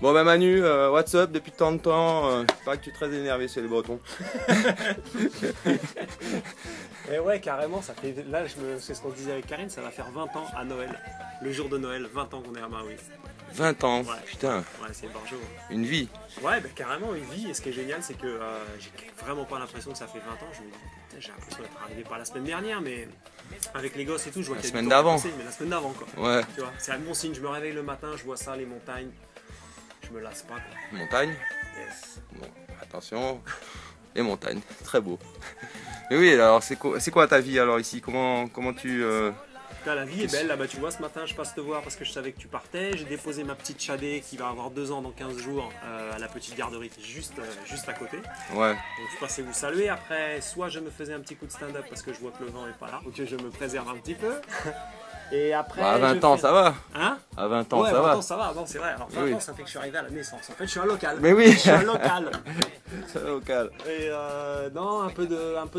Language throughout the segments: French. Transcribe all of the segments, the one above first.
Bon bah Manu, what's up depuis tant de temps, il paraît que tu es très énervé chez les Bretons. Et ouais, carrément, ça fait. Là, c'est ce qu'on se disait avec Karine, ça va faire 20 ans à Noël. Le jour de Noël, 20 ans qu'on est à Maui. 20 ans, ouais. Putain. Ouais, c'est barjo. Une vie. Ouais, bah, carrément une vie. Et ce qui est génial, c'est que j'ai vraiment pas l'impression que ça fait 20 ans. Je me dis, putain, j'ai l'impression d'être arrivé pas la semaine dernière, mais avec les gosses et tout, je vois qu'il y a semaine du temps d'avant. passé, mais la semaine d'avant, quoi. Ouais. Tu vois, c'est un bon signe. Je me réveille le matin, je vois ça, les montagnes. Je me lasse pas, quoi. Montagne. Yes. Bon, attention. Les montagnes, très beau. Mais oui, alors c'est quoi ta vie alors ici? Comment tu... Là, la vie est belle, là bah tu vois ce matin je passe te voir parce que je savais que tu partais, j'ai déposé ma petite Chadé qui va avoir 2 ans dans 15 jours à la petite garderie juste à côté. Ouais. Donc je passais vous saluer, après soit je me faisais un petit coup de stand-up parce que je vois que le vent est pas là, ou que je me préserve un petit peu. Et après, bah, à 20 ans ça va. Hein? À 20 ans ouais, ça 20 va. ans ça va, non c'est vrai, alors 20 oui. ans ça fait que je suis arrivé à la naissance, en fait je suis un local. Mais oui. Je suis un local. C'est un local. Et non, un peu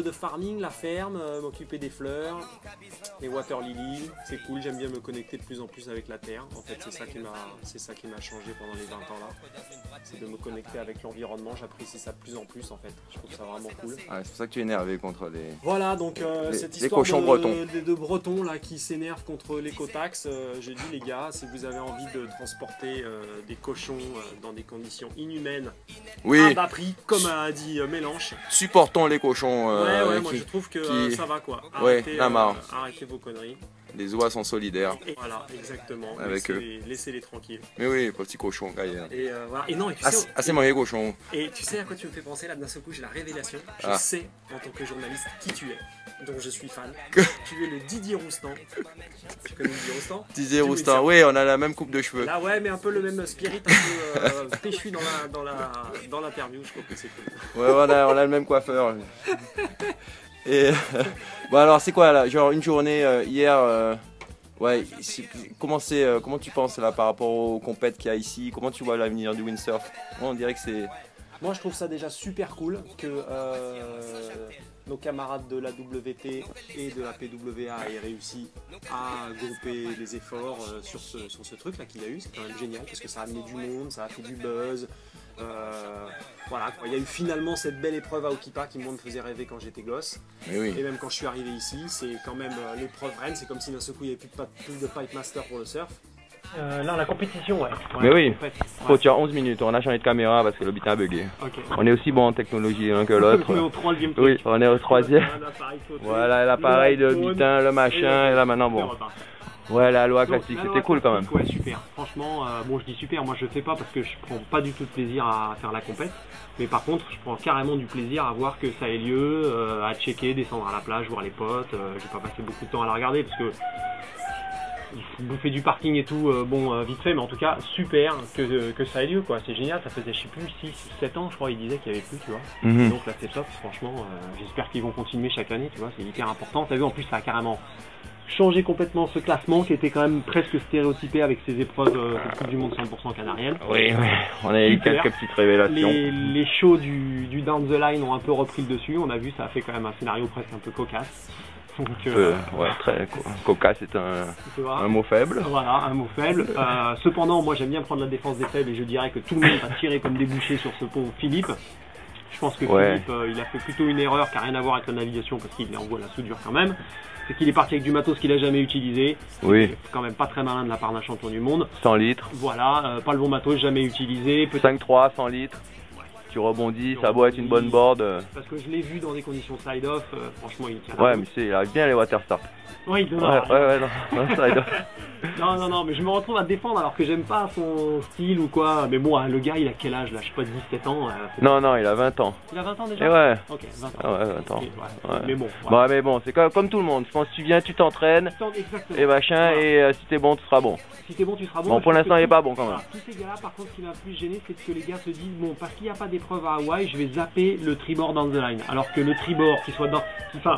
de farming, la ferme, m'occuper des fleurs, les water lilies, c'est cool, j'aime bien me connecter de plus en plus avec la terre. En fait, c'est ça qui m'a changé pendant les 20 ans là. C'est de me connecter avec l'environnement, j'apprécie ça de plus en plus en fait. Je trouve ça vraiment cool. Ouais, c'est pour ça que tu es énervé contre les... Voilà, donc cette les histoire cochons bretons. de Bretons là qui s'énervent contre l'écotaxe, j'ai dit les gars, si vous avez envie de transporter des cochons dans des conditions inhumaines, oui. à bas prix, comme a dit Mélange. Supportons les cochons. Ouais, moi je trouve que ça va quoi. Arrêtez, arrêtez vos conneries. Les oies sont solidaires. Et voilà, exactement. Avec laissez-les tranquilles. Mais oui, petits cochons, gars. Et voilà. Et non, et tu sais, assez moyen cochon. Et tu sais à quoi tu me fais penser là d'un seul coup, j'ai la révélation. Je sais en tant que journaliste qui tu es, dont je suis fan. Tu es le Didier Roustan. Tu connais Didier Roustan? Didier Roustan, oui, on a la même coupe de cheveux. Là ouais, mais un peu le même spirit, un peu péchu dans l'interview, je trouve que c'est cool. Ouais, on a le même coiffeur. Et bon alors c'est quoi là, genre une journée hier, ouais, comment tu penses là par rapport aux compètes qu'il y a ici, comment tu vois l'avenir du windsurf? On dirait que c'est... Moi je trouve ça déjà super cool que nos camarades de la WT et de la PWA aient réussi à grouper les efforts sur ce truc là qu'il y a eu, c'est quand même génial parce que ça a amené du monde, ça a fait du buzz. Voilà, il y a eu finalement cette belle épreuve à Okipa qui moi me faisait rêver quand j'étais gosse. Mais oui. Et même quand je suis arrivé ici, c'est quand même l'épreuve reine, c'est comme si d'un seul coup il n'y avait plus de pipe master pour le surf. Là la compétition, ouais. Mais oui, en fait, faut tirer 11 minutes, on a changé de caméra parce que le butin a bugué. Okay. On est aussi bon en technologie l'un que l'autre. On est au troisième truc. Oui, on est au troisième. Voilà l'appareil, le butin, le machin, et là maintenant bon. Ouais, la loi classique, c'était cool quand même. Ouais, super. Franchement, bon, je dis super, moi je le fais pas parce que je prends pas du tout de plaisir à faire la compète. Mais par contre, je prends carrément du plaisir à voir que ça ait lieu, à checker, descendre à la plage, voir les potes. J'ai pas passé beaucoup de temps à la regarder parce que bouffer du parking et tout, bon, vite fait, mais en tout cas, super que ça ait lieu, quoi. C'est génial, ça faisait, je sais plus, 6-7 ans, je crois, ils disaient qu'il y avait plus, tu vois. Donc là, c'est top, franchement, j'espère qu'ils vont continuer chaque année, tu vois, c'est hyper important. T'as vu, en plus, ça a carrément changé complètement ce classement qui était quand même presque stéréotypé avec ces épreuves de Coupe du Monde 100% canarienne. Oui, on a eu quelques petites révélations. Les shows du Down the Line ont un peu repris le dessus, on a vu, ça a fait quand même un scénario presque un peu cocasse. Donc, ouais, très cocasse, c'est un mot faible. Voilà, un mot faible. Cependant, moi j'aime bien prendre la défense des faibles et je dirais que tout le monde va tirer comme des bouchers sur ce pont Philippe. Je pense que Philippe, il a fait plutôt une erreur qui n'a rien à voir avec la navigation parce qu'il envoie la soudure quand même. C'est qu'il est parti avec du matos qu'il n'a jamais utilisé. Oui. C'est quand même pas très malin de la part d'un champion du monde. 100 litres. Voilà, pas le bon matos, jamais utilisé. 5-3, 100 litres. Tu rebondis, ça doit être une bonne board. Parce que je l'ai vu dans des conditions side-off, franchement il tient. Ouais, mais il arrive bien les water start. Oui, il ouais, non, side-off. Non, mais je me retrouve à défendre alors que j'aime pas son style ou quoi. Mais bon, le gars, il a quel âge là? Je sais pas, 17 ans. Non, il a 20 ans. Il a 20 ans déjà? Et ouais. Ok, 20 ans. Ah ouais, 20 ans. Okay, ouais. Mais bon. Voilà. Ouais, mais bon, c'est comme tout le monde. Je pense que tu viens, tu t'entraînes. Exactement. Et machin, et si t'es bon, tu seras bon. Si t'es bon, tu seras bon. Bon, pour l'instant, il est pas bon quand même. Tous ces gars-là, par contre, ce qui m'a plus gêné, c'est que les gars se disent bon, parce qu'il n'y a pas d'épreuve à Hawaï, je vais zapper le tribord down the line. Alors que le tribord, qui soit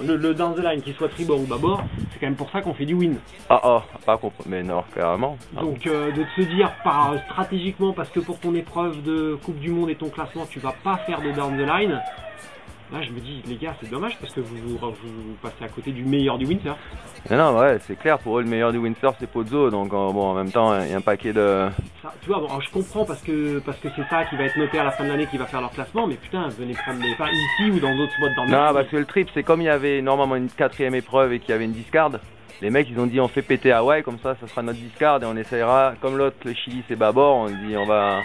le down the line, qui soit tribord ou bâbord, c'est quand même pour ça qu'on fait du win. Pas compris. Mais non, carrément. Donc de se dire stratégiquement, parce que pour ton épreuve de Coupe du Monde et ton classement, tu vas pas faire de down the line. Là, je me dis, les gars, c'est dommage parce que vous passez à côté du meilleur du windsurf. Non, ouais, c'est clair, pour eux, le meilleur du windsurf, c'est Pozzo, donc bon, en même temps, il y a un paquet de... Ça, tu vois, bon, je comprends parce que c'est ça qui va être noté à la fin de l'année qui va faire leur classement, mais putain, venez prendre des pas ici ou dans d'autres spots dans le Non, parce que le trip, c'est comme il y avait normalement une 4e épreuve et qu'il y avait une discard, les mecs, ils ont dit, on fait péter Hawaï, comme ça sera notre discard et on essaiera, comme l'autre, le Chili, c'est bâbord, on dit, on va...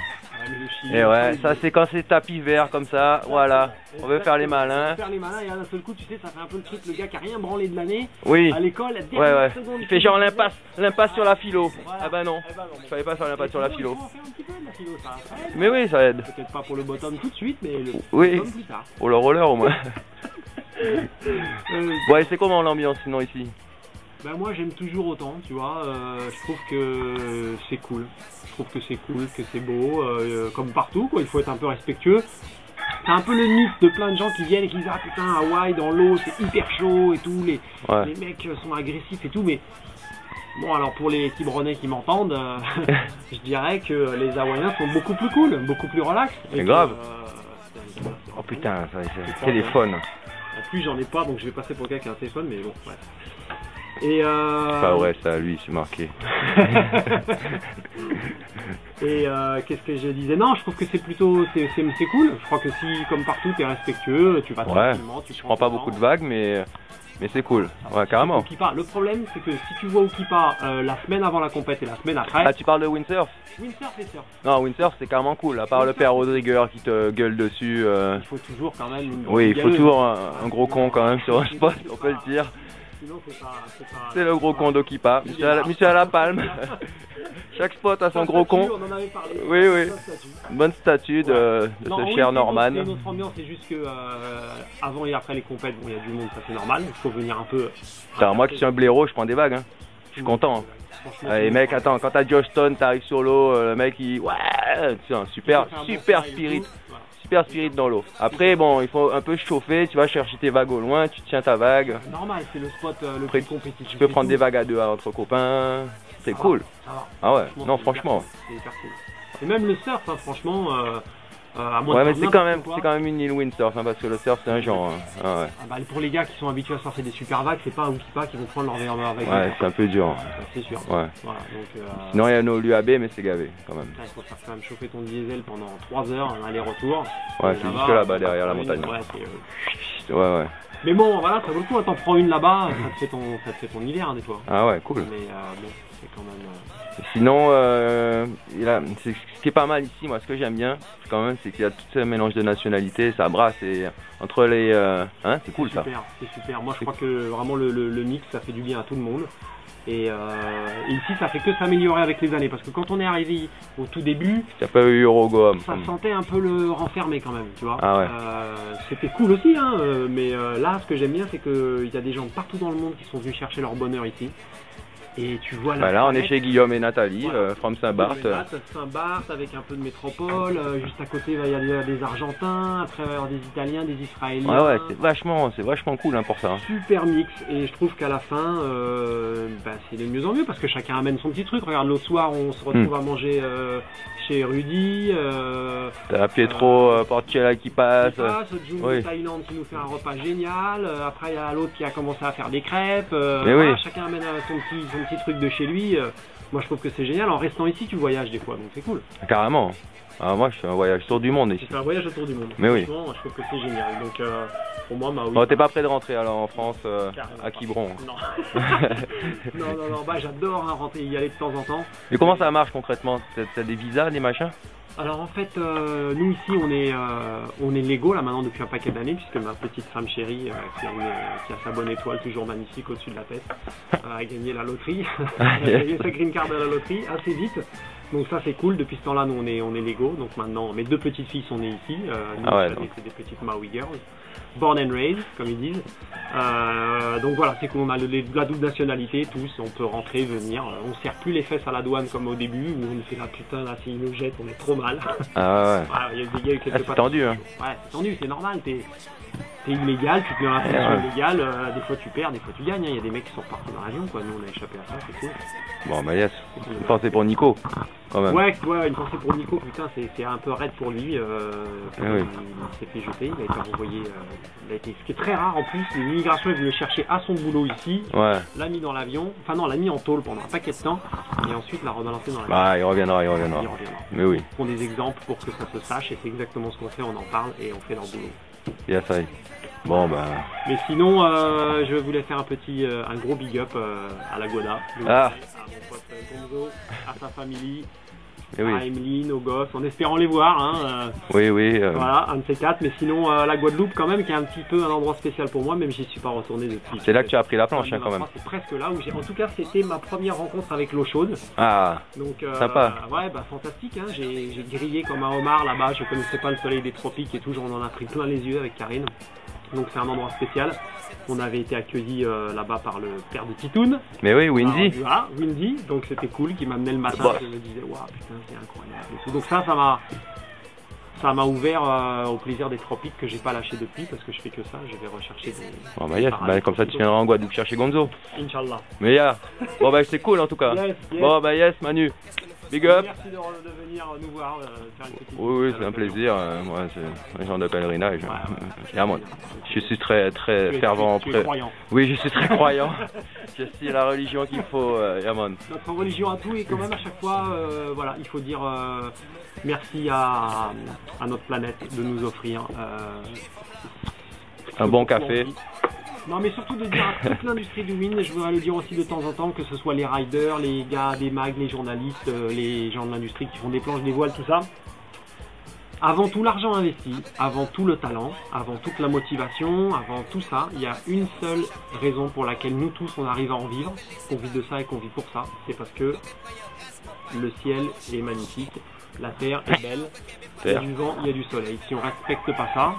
Chili, et ouais, ça c'est quand c'est tapis vert comme ça, voilà, on veut faire les malins. On veut faire les malins et à un seul coup, tu sais, ça fait un peu le truc, le gars qui a rien branlé de l'année, oui. à l'école, ouais. Il fait genre l'impasse sur la philo. Voilà. Ah bah non, il fallait pas faire l'impasse sur la philo. On fait un petit peu de la philo, ça aide. Mais oui, ça aide. Peut-être pas pour le bottom tout de suite, mais le bottom plus tard. Pour le roller au moins. Ouais, c'est comment l'ambiance sinon ici? Ben moi j'aime toujours autant, tu vois, je trouve que c'est cool. Je trouve que c'est cool, que c'est beau, comme partout quoi, il faut être un peu respectueux. C'est un peu le mythe de plein de gens qui viennent et qui disent ah putain Hawaï dans l'eau c'est hyper chaud et tout, les mecs sont agressifs et tout, mais bon alors pour les Quibronnais qui m'entendent, je dirais que les Hawaïens sont beaucoup plus cool, beaucoup plus relax. C'est grave. Oh putain, c'est téléphone. En plus j'en ai pas donc je vais passer pour quelqu'un qui a un téléphone, mais bon ouais. Et pas vrai ça, lui, c'est marqué. Et qu'est-ce que je disais? Non, je trouve que c'est plutôt, c'est cool. Je crois que si, comme partout, t'es respectueux, tu vas tranquillement. Je prends pas beaucoup de vagues, mais c'est cool. Ouais, carrément. Okipa. Le problème, c'est que si tu vois Okipa la semaine avant la compète et la semaine après... Ah, tu parles de windsurf? Windsurf et surf. Non, windsurf, c'est carrément cool. À part le père Rodrigueur qui te gueule dessus. Il faut toujours quand même... Oui, il faut toujours un gros con quand même sur un spot, on peut le dire. C'est le gros con d'Okipa, monsieur à la palme. Chaque spot a son gros con. On en avait parlé. Oui. Une bonne statue de ce cher Norman. Notre ambiance, c'est juste que avant et après les compètes, bon, il y a du monde, ça c'est normal. Il faut venir un peu. Moi qui suis un blaireau, je prends des vagues. Hein. Je suis content. Les mecs, attends, quand t'as Josh Stone, t'arrives sur l'eau, le mec il. Ouais, c'est un super spirit. Super spirit dans l'eau. Après, bon, il faut un peu chauffer, tu vas chercher tes vagues au loin, tu tiens ta vague. Normal, c'est le spot le plus compétitif. Tu peux prendre des vagues à deux entre copains, c'est cool. Ah ouais, non, franchement. C'est hyper cool. Et même le surf, hein, franchement, à moins ouais, mais c'est quand même une île windsurf, hein, parce que le surf c'est un genre. Hein. Ah ouais. Bah, pour les gars qui sont habitués à surfer des super vagues, c'est pas un Okipa qui vont prendre leur meilleure vague. Ouais, c'est un peu dur. C'est sûr. Ouais. Voilà, donc, sinon il y a nos l'UAB, mais c'est gavé quand même. Il faut faire quand même chauffer ton diesel pendant 3 heures, un aller-retour. Ouais, c'est juste là-bas derrière la montagne. Ouais. Mais bon, voilà, ça vaut le coup, hein, t'en prends une là-bas, ça te fait ton hiver hein, des fois. Ah ouais, cool. Mais bon, c'est quand même. Sinon, ce qui est pas mal ici, moi, ce que j'aime bien, quand même, c'est qu'il y a tout ce mélange de nationalités, ça brasse et entre les, hein, c'est cool ça. C'est super. Moi, je crois que vraiment le mix, ça fait du bien à tout le monde. Et ici, ça fait que s'améliorer avec les années, parce que quand on est arrivé au tout début, t'as pas eu Eurogoam. Ça sentait un peu le renfermé quand même, tu vois. Ah ouais. C'était cool aussi, hein, mais là, ce que j'aime bien, c'est qu'il y a des gens partout dans le monde qui sont venus chercher leur bonheur ici. Et tu vois là, on est chez Guillaume et Nathalie, from Saint-Barth. Saint-Barth avec un peu de métropole, juste à côté il y a des Argentins, après il va y avoir des Italiens, des Israéliens. Ouais, c'est vachement cool hein, pour ça. Super mix, et je trouve qu'à la fin, c'est de mieux en mieux parce que chacun amène son petit truc. Regarde, l'autre soir on se retrouve à manger chez Rudy. T'as Pietro Portiella qui passe. June de Thaïlande qui nous fait un repas génial. Après il y a l'autre qui a commencé à faire des crêpes. Mais oui. Chacun amène son petit truc de chez lui. Moi je trouve que c'est génial. En restant ici tu voyages des fois, donc c'est cool. Carrément. Ah, moi je fais un voyage autour du monde ici. C'est un voyage autour du monde. Mais oui. Franchement, je trouve que c'est génial. Donc pour moi, bon, t'es pas prêt de rentrer alors en France à Quiberon? Non. non. Bah j'adore rentrer, y aller de temps en temps. Mais comment ça marche concrètement? T'as des visas, des machins? Alors en fait, nous ici on est légaux là maintenant depuis un paquet d'années, puisque ma petite femme chérie qui a sa bonne étoile toujours magnifique au-dessus de la tête a gagné la loterie, elle a gagné sa green card à la loterie assez vite. Donc ça c'est cool, depuis ce temps-là nous on est légaux, donc maintenant mes deux petites filles sont nées ici, c'est des petites Maui girls, born and raised comme ils disent. Donc voilà, c'est cool, on a la double nationalité tous, on peut rentrer, venir, on serre plus les fesses à la douane comme au début où on fait la putain là s'ils nous jettent on est trop mal. Ah ouais. Il y a des gars qui c'est tendu hein. Ouais c'est tendu, c'est normal, t'es illégal, tu te mets dans la situation ouais. illégale, des fois tu perds, des fois tu gagnes, hein. Il y a des mecs qui sont repartis dans l'avion, quoi. Nous on a échappé à ça, c'est cool. Bon, bah yes. Une pensée pour Nico, quand même. Ouais, une pensée pour Nico, putain, c'est un peu raide pour lui. Oui. Il s'est fait jeter, il a été renvoyé. Ce qui est très rare en plus, l'immigration est venue le chercher à son boulot ici, Ouais. l'a mis dans l'avion, enfin non, l'a mis en tôle pendant un paquet de temps, et ensuite l'a rebalancé dans l'avion. Bah, il reviendra, il reviendra. Il reviendra. Mais oui. On prend des exemples pour que ça se sache, et c'est exactement ce qu'on fait, on en parle et on fait leur boulot. Yes, aïe. Bon, bah. Mais sinon, je voulais faire un gros big up à la Goda. Donc, Ah. à mon pote Gonzo, à sa famille, Mais oui. à Emeline, aux gosses, en espérant les voir. Hein, Oui, oui. voilà, un de ces quatre. Mais sinon, la Guadeloupe, quand même, qui est un petit peu un endroit spécial pour moi, même si j'y suis pas retourné depuis. C'est là que tu as appris la planche, hein, quand même. C'est presque là où j'ai. En tout cas, c'était ma première rencontre avec l'eau chaude. Ah. Donc, Sympa. Ouais, bah fantastique. Hein. J'ai grillé comme un homard là-bas. Je connaissais pas le soleil des tropiques et tout. On en a pris plein les yeux avec Karine. Donc c'est un endroit spécial. On avait été accueillis là-bas par le père de Titoun. Mais oui, Windy. Voilà, Windy. Donc c'était cool, qui m'amenait le matin. Bah. Je me disais, waouh, putain, c'est incroyable. Et tout. Donc ça m'a ouvert au plaisir des tropiques que j'ai pas lâché depuis parce que je fais que ça. Je vais rechercher des. Bon, bah yes. Bah, comme ça, tu viendras en Guadeloupe chercher Gonzo. Inch'Allah. Mais yeah. Bon, bah, c'est cool en tout cas. Yes, yes. Bon, bah, yes, Manu. Big up. Merci de venir nous voir, faire une petite Oui, oui, visite c'est à un l'occasion. plaisir. Moi, c'est un genre de pèlerinage. Ouais. Yeah, moi. Je suis très, très Tu es- fervent. tu es croyant. Oui, je suis très croyant. Je suis la religion qu'il faut, Yaman. Notre religion à tout et quand même à chaque fois, voilà, il faut dire merci à notre planète de nous offrir Un bon café. Non mais surtout de dire à toute l'industrie du wind, je voudrais le dire aussi de temps en temps, que ce soit les riders, les gars des mags, les journalistes, les gens de l'industrie qui font des planches, des voiles, tout ça. Avant tout l'argent investi, avant tout le talent, avant toute la motivation, avant tout ça, il y a une seule raison pour laquelle nous tous on arrive à en vivre, qu'on vit de ça et qu'on vit pour ça, c'est parce que le ciel est magnifique, la terre est belle, il y a du vent, il y a du soleil. Si on respecte pas ça,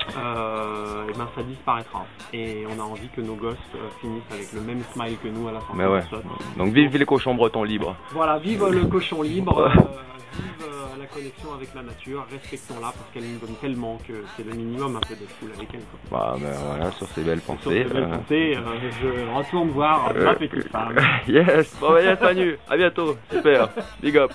et ben ça disparaîtra. Et on a envie que nos gosses finissent avec le même smile que nous à la sortie Mais ouais. de ça. Donc vive les cochons bretons libres. Voilà, vive le cochon libre, vive la connexion avec la nature, respectons-la parce qu'elle nous donne tellement que c'est le minimum un peu de foule avec elle. Quoi. Bah, mais voilà, sur ces belles Sur pensées. ces belles pensées, je retourne voir ma petite femme. Yes, bon, bah, yes, Manu. À bientôt. Super. Big up.